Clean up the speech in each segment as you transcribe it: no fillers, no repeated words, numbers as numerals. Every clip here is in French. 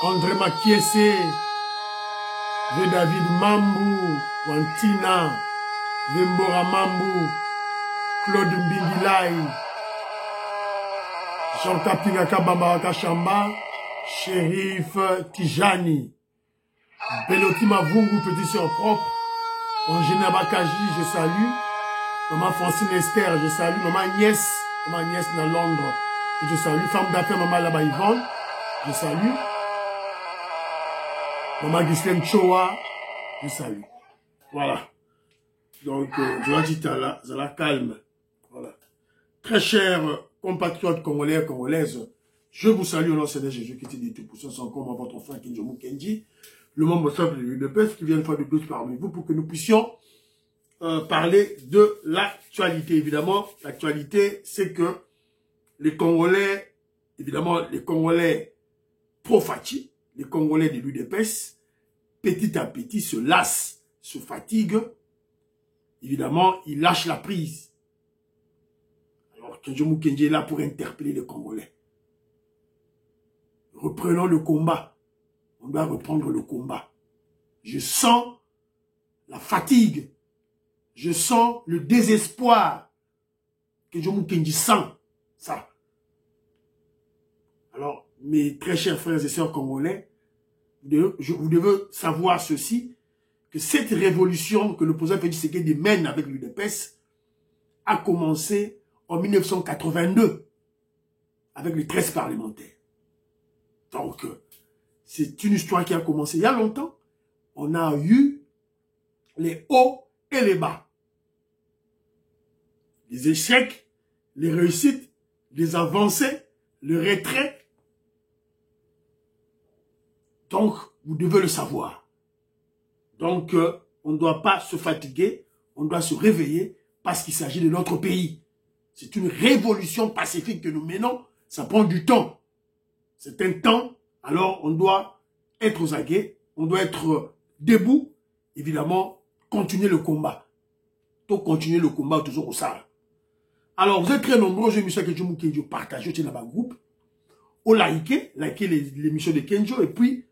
André Makiese, V. David Mambu, Wantina, Vembora Mambu, Claude Mbingilai, Jean-Kapinga Kabamba Chamba, Shérif Tijani, Beloti Mavungu, petit sœur propre, Angina Bakaji, je salue, Maman Francine Esther, je salue, Maman Agnès dans Londres, je salue, femme d'affaires Maman Laba Yvonne, je salue, Maman Ghislaine Choa, je salue. Voilà. Donc, je la calme. Voilà. Très chers compatriotes congolais et congolaises, je vous salue au nom de Seigneur Jésus qui dit tout pour ça, sans comme votre frère Kinjomu Kenji, le membre simple de l'UDPS qui vient une fois de plus parmi vous pour que nous puissions parler de l'actualité. Évidemment, l'actualité, c'est que les Congolais, évidemment, les Congolais pro-Fati, les Congolais de l'UDPS, petit à petit se lassent, se fatiguent. Évidemment, ils lâchent la prise. Alors, Kinjomu Kenji est là pour interpeller les Congolais. Reprenons le combat. On doit reprendre le combat. Je sens la fatigue. Je sens le désespoir. Kinjomu Kenji sent ça. Alors, mes très chers frères et sœurs congolais, vous devez savoir ceci, que cette révolution que le président Félix Tshisekedi mène avec l'UDPS a commencé en 1982 avec les 13 parlementaires. Donc, c'est une histoire qui a commencé il y a longtemps. On a eu les hauts et les bas. Les échecs, les réussites, les avancées, le retrait. Donc, vous devez le savoir. Donc, on ne doit pas se fatiguer, on doit se réveiller parce qu'il s'agit de notre pays. C'est une révolution pacifique que nous menons, ça prend du temps. C'est un temps, alors on doit être aux aguets, on doit être debout, évidemment, continuer le combat. Donc, continuer le combat toujours au SAR. Alors, vous êtes très nombreux, j'ai mis ça que je vous partage dans le groupe, au liker l'émission de Kenjo, et puis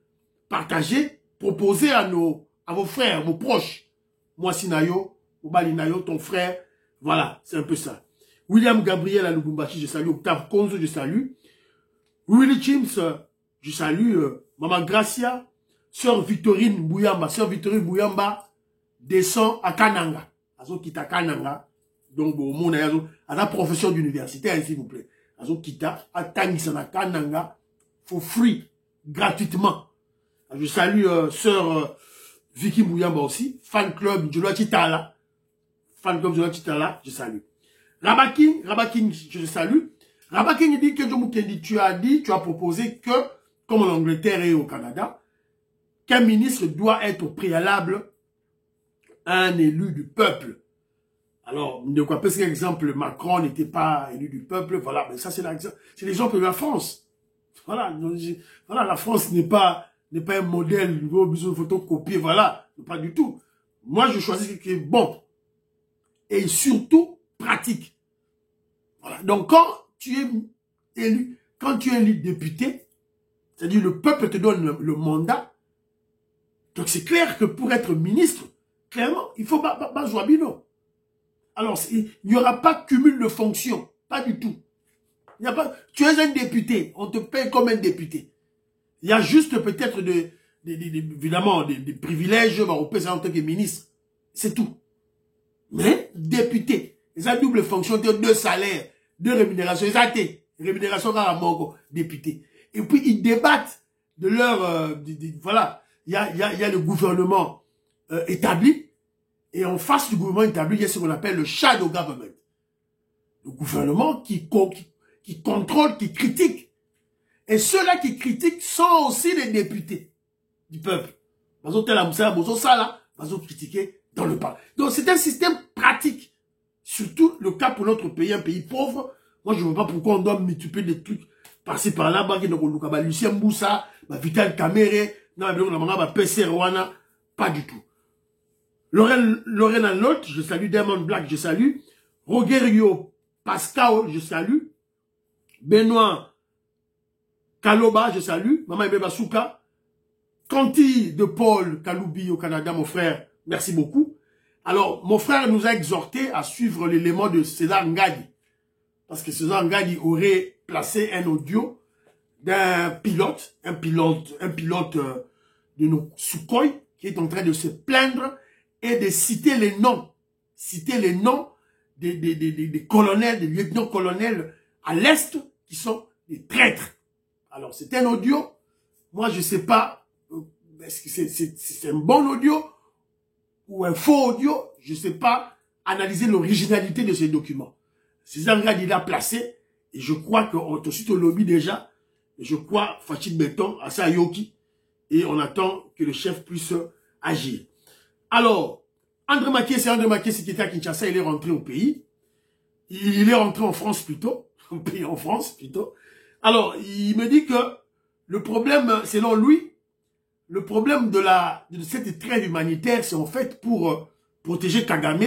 partager, proposer à vos frères, vos proches. Moi, Sinayo, Obalinayo, ton frère. Voilà, c'est un peu ça. William Gabriel à Lubumbashi, je salue. Octave Konzo, je salue. Willy Chims, je salue. Maman Gracia. Sœur Victorine Bouyamba. Sœur Victorine Bouyamba descend à Kananga. Azo kita Kananga. Donc, au monde, à la profession d'universitaire, s'il vous plaît. Azo kita, à Tangisana Kananga, for free, gratuitement. Je salue sœur Vicky Mouyamba aussi, fan club Jola Chitala. Fan club Jola Chitala, je salue. Rabaking, je salue. Rabaking dit que tu as proposé que, comme en Angleterre et au Canada, qu'un ministre doit être au préalable un élu du peuple. Alors, de quoi, parce qu'exemple, Macron n'était pas élu du peuple, voilà, mais ça c'est l'exemple de la France. Voilà, la France n'est pas un modèle, vous avez besoin de photocopier, voilà, pas du tout. Moi, je choisis ce qui est bon. Et surtout, pratique. Voilà. Donc, quand tu es élu député, c'est-à-dire le peuple te donne le mandat, donc c'est clair que pour être ministre, clairement, il faut pas Joabino. Alors, il n'y aura pas cumul de fonctions, pas du tout. Il y a pas, tu es un député, on te paye comme un député. Il y a juste peut-être évidemment des privilèges au président en tant que ministre. C'est tout. Mais député, ils ont double fonction, deux salaires, deux rémunérations. Ils ont été rémunération à mon député. Et puis ils débattent de leur... voilà, il y a le gouvernement établi. Et en face du gouvernement établi, il y a ce qu'on appelle le shadow government. Le gouvernement qui contrôle, qui critique. Et ceux-là qui critiquent sont aussi les députés du peuple. Ils ont critiqué dans le parlement. Donc c'est un système pratique. Surtout le cas pour notre pays, un pays pauvre. Moi je ne vois pas pourquoi on doit multiplier des trucs par-ci par-là. Lucien Moussa, Vital Kamere, PC Rwanda, pas du tout. Lorena Lot, je salue. Diamond Black, je salue. Rogerio Pascal, je salue. Benoît Kaloba, je salue. Maman Ebeba Souka, Conti de Paul Kaloubi au Canada, mon frère, merci beaucoup. Alors, mon frère nous a exhorté à suivre l'élément de César Ngadi. Parce que César Ngadi aurait placé un audio d'un pilote, un pilote de nos Sukhoi, qui est en train de se plaindre et de citer les noms des colonels, des lieutenants-colonels à l'Est qui sont des traîtres. Alors, c'est un audio. Moi, je ne sais pas, est-ce que c'est un bon audio ou un faux audio? Je ne sais pas analyser l'originalité de ces documents. César Ngadi l'a placé, et je crois qu'on est aussi au lobby déjà, et je crois Fachid Béton à Sayoki, et on attend que le chef puisse agir. Alors, André Makiesi qui était à Kinshasa, il est rentré au pays. Il est rentré en France plutôt, au pays en France plutôt. Alors, il me dit que le problème, selon lui, le problème de cette trêve humanitaire, c'est en fait pour protéger Kagame.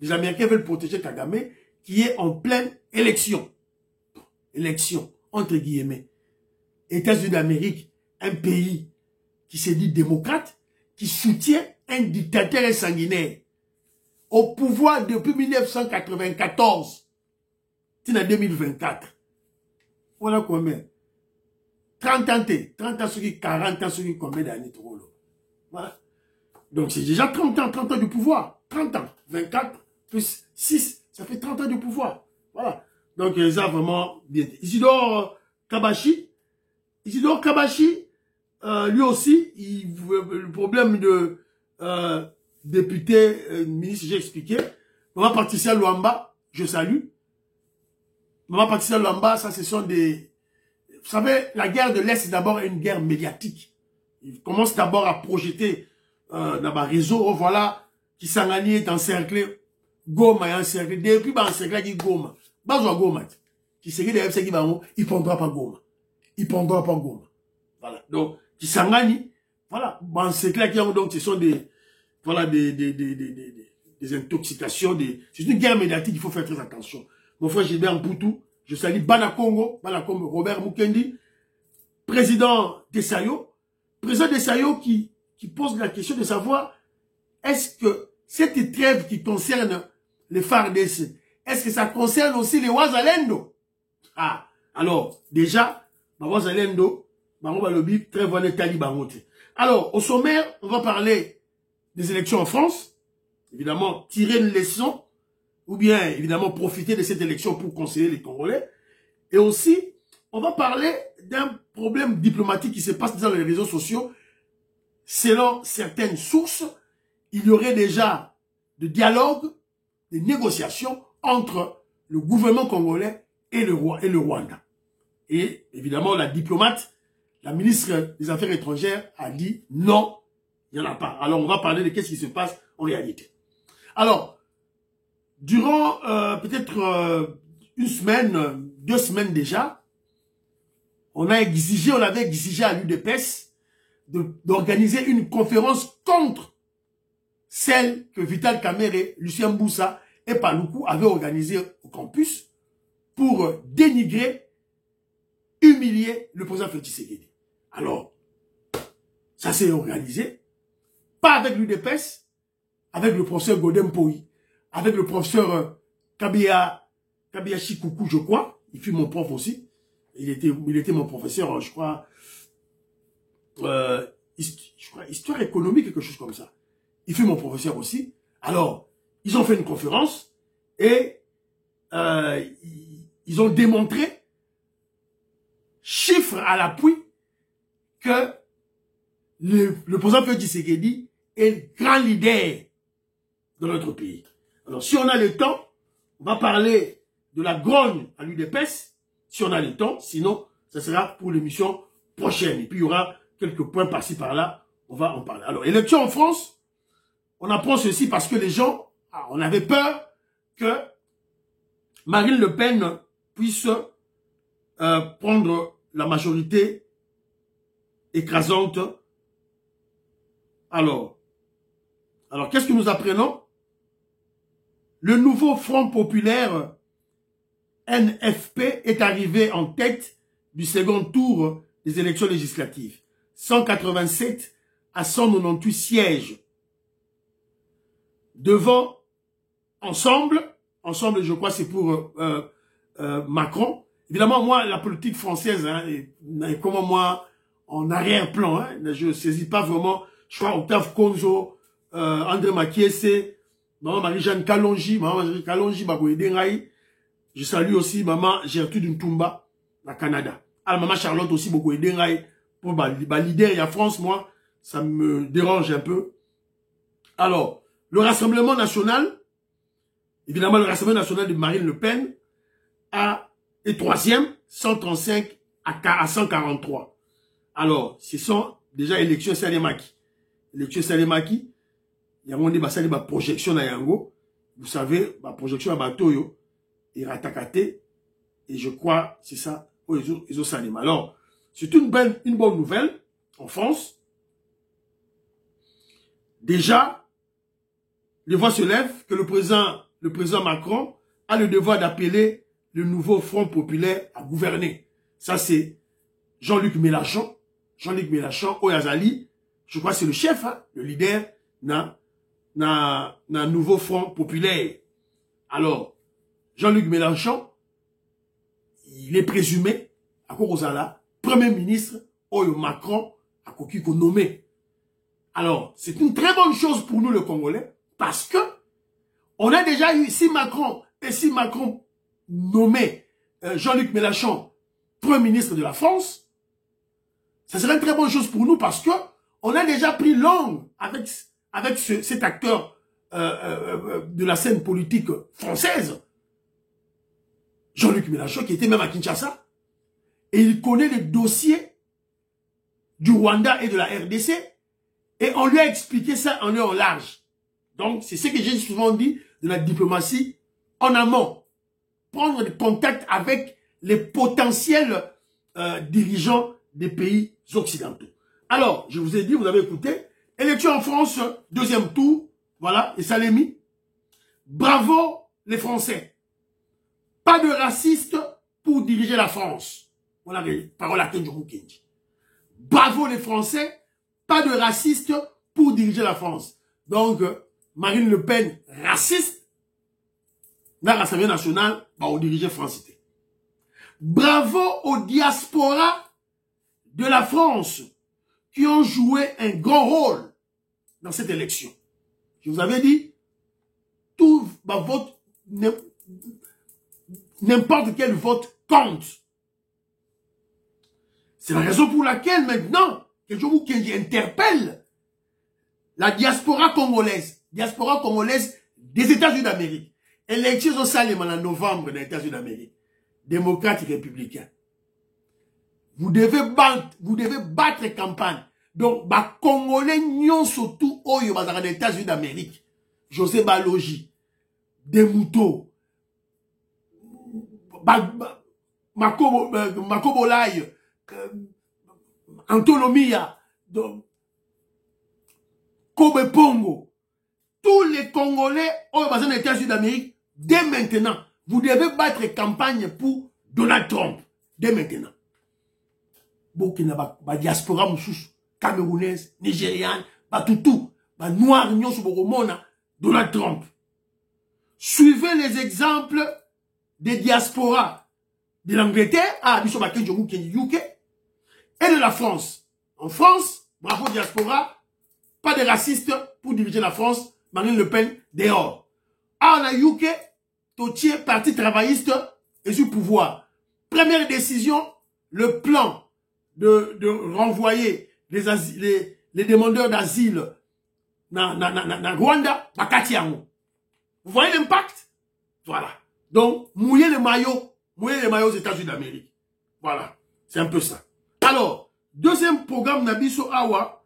Les Américains veulent protéger Kagame, qui est en pleine élection. Élection, entre guillemets. États-Unis d'Amérique, un pays qui se dit démocrate, qui soutient un dictateur sanguinaire au pouvoir depuis 1994. C'est en 2024. Voilà combien? 30 ans, 40 ans, combien d'années? Voilà. Donc c'est déjà 30 ans du pouvoir. 30 ans. 24 plus 6, ça fait 30 ans du pouvoir. Voilà. Donc ils ont vraiment bien. Isidore Kabashi, lui aussi, le problème de député, ministre, j'ai expliqué. Maman Patricia Luamba, je salue. Maman Patricia Luamba, ça ce sont des... Vous savez, la guerre de l'Est, c'est d'abord une guerre médiatique. Il commence d'abord à projeter dans le réseau, oh, voilà, qui Kisangani est encerclé, Goma est encerclé, depuis il encerclé, il dit Goma. Bazwa Goma. Qui sait que il prendra pas Goma. Il prendra pas Goma. Voilà. Donc, Kisangani, voilà, encerclé, donc ce sont des, voilà, des intoxications, c'est une guerre médiatique, il faut faire très attention. Mon frère Gilbert Mpoutou, je salue Banakongo, Robert Mukendi, président Desayo qui pose la question de savoir est-ce que cette trêve qui concerne les FARDC, est-ce que ça concerne aussi les Ouazalendo? Ah, alors, déjà, Ouazalendo, trêve on est taliban. Alors, au sommaire, on va parler des élections en France, évidemment, tirer une leçon, ou bien, évidemment, profiter de cette élection pour conseiller les Congolais. Et aussi, on va parler d'un problème diplomatique qui se passe dans les réseaux sociaux. Selon certaines sources, il y aurait déjà de dialogue, des négociations entre le gouvernement congolais et le Rwanda. Et évidemment, la diplomate, la ministre des Affaires étrangères a dit non, il n'y en a pas. Alors, on va parler de qu'est-ce qui se passe en réalité. Alors, durant peut-être une semaine, 2 semaines déjà, on avait exigé à l'UDPS d'organiser une conférence contre celle que Vital Kamerhe, Lucien Mboussa et Paluku avaient organisée au campus pour dénigrer, humilier le président Félix Tshisekedi. Alors, ça s'est organisé, pas avec l'UDPS, avec le professeur Godem Poui, avec le professeur Kabia Chikoukou, je crois. Il fut mon prof aussi. Il était mon professeur, je crois, histoire économique, quelque chose comme ça. Il fut mon professeur aussi. Alors, ils ont fait une conférence et ils ont démontré, chiffres à l'appui, que le président Félix Tshisekedi est le grand leader de notre pays. Alors, si on a le temps, on va parler de la grogne à l'UDPS, si on a le temps, sinon, ça sera pour l'émission prochaine. Et puis, il y aura quelques points par-ci, par-là, on va en parler. Alors, élection en France, on apprend ceci parce que les gens, on avait peur que Marine Le Pen puisse prendre la majorité écrasante. Alors qu'est-ce que nous apprenons? Le nouveau Front populaire NFP est arrivé en tête du second tour des élections législatives. 187 à 198 sièges. Devant, ensemble, je crois c'est pour Macron. Évidemment, moi, la politique française, hein, est comme moi, en arrière-plan. Hein, je ne saisis pas vraiment. Je crois Octave Konzo, André Makiese, maman Marie-Jeanne Kalonji, je salue aussi maman Gertrude Ntumba, la Canada. Ah, maman Charlotte aussi, beaucoup aidé pour leader. Il y a France, moi, ça me dérange un peu. Alors, le Rassemblement national, évidemment, le Rassemblement national de Marine Le Pen, est troisième, 135 à 143. Alors, ce sont déjà élections Salemaki. Élections Salemaki, il y a un débat, il y a projection à Yango. Vous savez, la projection à Batoyo, et Ratakate, et je crois, c'est ça, ils ont Salem. Alors, c'est une bonne nouvelle en France. Déjà, les voix se lèvent que le président Macron a le devoir d'appeler le nouveau Front populaire à gouverner. Ça, c'est Jean-Luc Mélenchon. Jean-Luc Mélenchon, Oyazali, je crois que c'est le chef, hein, le leader d'un nouveau Front populaire. Alors, Jean-Luc Mélenchon, il est présumé, à Korozala, Premier ministre, Oyo Macron, à Kokiko nommé. Alors, c'est une très bonne chose pour nous, les Congolais, parce que on a déjà eu, si Macron nommé Jean-Luc Mélenchon Premier ministre de la France, ça serait une très bonne chose pour nous parce que on a déjà pris langue avec cet acteur de la scène politique française, Jean-Luc Mélenchon, qui était même à Kinshasa, et il connaît les dossiers du Rwanda et de la RDC, et on lui a expliqué ça en long en large. Donc, c'est ce que j'ai souvent dit de la diplomatie en amont. Prendre des contacts avec les potentiels dirigeants des pays occidentaux. Alors, je vous ai dit, vous avez écouté, élection en France, deuxième tour, voilà, et ça l'est mis. Bravo les Français. Pas de racistes pour diriger la France. Voilà les paroles à Kenjou Kenji. Bravo les Français, pas de racistes pour diriger la France. Donc, Marine Le Pen, raciste, dans l'Assemblée nationale, va diriger France. Bravo aux diasporas de la France qui ont joué un grand rôle dans cette élection. Je vous avais dit, tout vote, n'importe quel vote compte. C'est la raison pour laquelle maintenant, que je vous interpelle la diaspora congolaise des États-Unis d'Amérique. Élection au Salem en novembre des États-Unis d'Amérique. Démocrates et républicains. Vous devez battre campagne. Donc, bah, Congolais nyon surtout oyo bazara des États-Unis d'Amérique. José Balogi, Demouto, Makobo Lai, Antonomia, Kobe Pongo. Tous les Congolais oyo bazara des États-Unis d'Amérique, dès maintenant, vous devez battre campagne pour Donald Trump. Dès maintenant. Burkina ba diaspora moussous, camerounaise, nigériane, ba toutou, ba noir nyon sou boromona, Donald Trump. Suivez les exemples des diasporas de l'Angleterre, Biso Baken Djongou Kenji UK, et de la France. En France, bravo diaspora, pas de racistes pour diriger la France, Marine Le Pen dehors. En UK, Totier, parti travailliste, est sur pouvoir. Première décision, le plan de renvoyer les demandeurs d'asile dans Rwanda, vous voyez l'impact? Voilà. Donc, mouiller les maillots aux États-Unis d'Amérique. Voilà. C'est un peu ça. Alors, deuxième programme Nabiso Awa,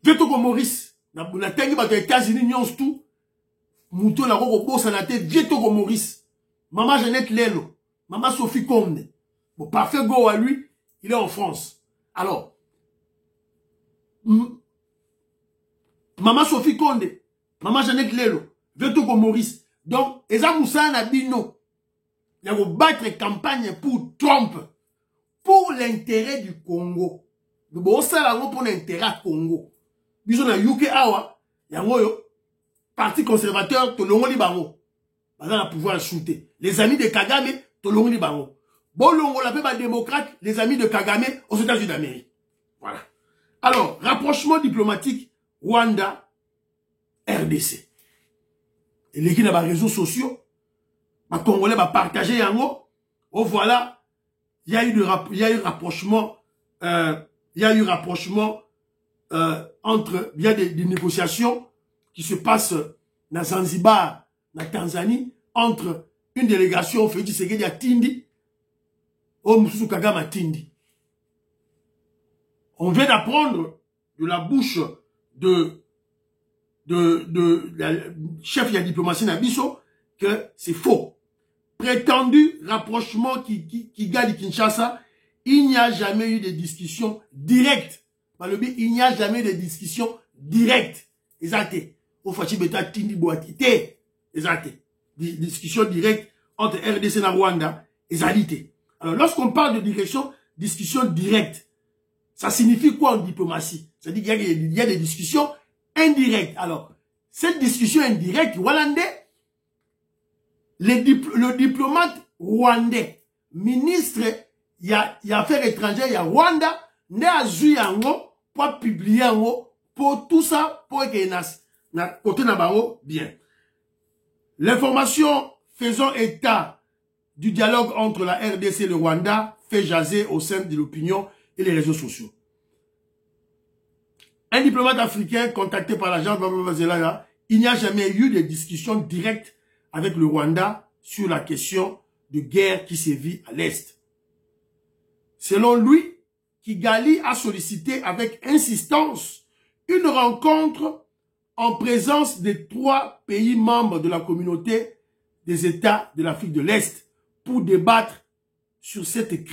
Vietoko Maurice. Na tengi ba États-Unis nyons tout. Mouto la roko bossa na te Vietoko Maurice. Maman Jeannette Lelo. Maman Sophie Komne. Bon, parfait go à lui. Il est en France. Alors, Maman Sophie Konde, Maman Jeannette Lelo, Vietoko Maurice. Donc, Eza Moussa Nabino, il y a battre campagne pour Trump, pour l'intérêt du Congo. Nous avons pour l'intérêt du Congo. biso na UK awa yango yo parti conservateur to longoli bango baza na pouvoir shooter les amis de Kagame to longoli bango bolongola pe ba démocrate les amis de Kagame aux États-Unis d'Amérique. Voilà. Alors rapprochement diplomatique Rwanda RDC et les qui na ba réseaux sociaux ba congolais ba partager yango oh voilà il y a eu rapprochement entre il y a des négociations qui se passent dans Zanzibar, dans Tanzanie, entre une délégation Félix Tshisekedi à Tindi, au Moussou Kagame à Tindi. On vient d'apprendre de la bouche de la chef de la diplomatie Nabiso que c'est faux. Prétendu rapprochement qui gagne Kinshasa, il n'y a jamais eu de discussion directe. Il n'y a jamais eu de discussion directe. Exact. Au Fachi Beta Tindi Boatite. Exact. Discussion directe entre RDC et Rwanda. Exact. Alors, lorsqu'on parle de discussion directe, ça signifie quoi en diplomatie? C'est-à-dire qu'il y a des discussions indirectes. Alors, cette discussion indirecte, Rwandais, le diplomate rwandais, ministre, il y a affaires étrangères, il y a Rwanda, ne a zui yango, pour publier yango, pour tout ça, pour que na côté na bao, bien. L'information faisant état du dialogue entre la RDC et le Rwanda fait jaser au sein de l'opinion et les réseaux sociaux. Un diplomate africain contacté par l'agence Babazela, il n'y a jamais eu de discussion directe avec le Rwanda sur la question de guerre qui sévit à l'Est. Selon lui, Kigali a sollicité avec insistance une rencontre en présence des 3 pays membres de la communauté des États de l'Afrique de l'Est pour débattre sur cette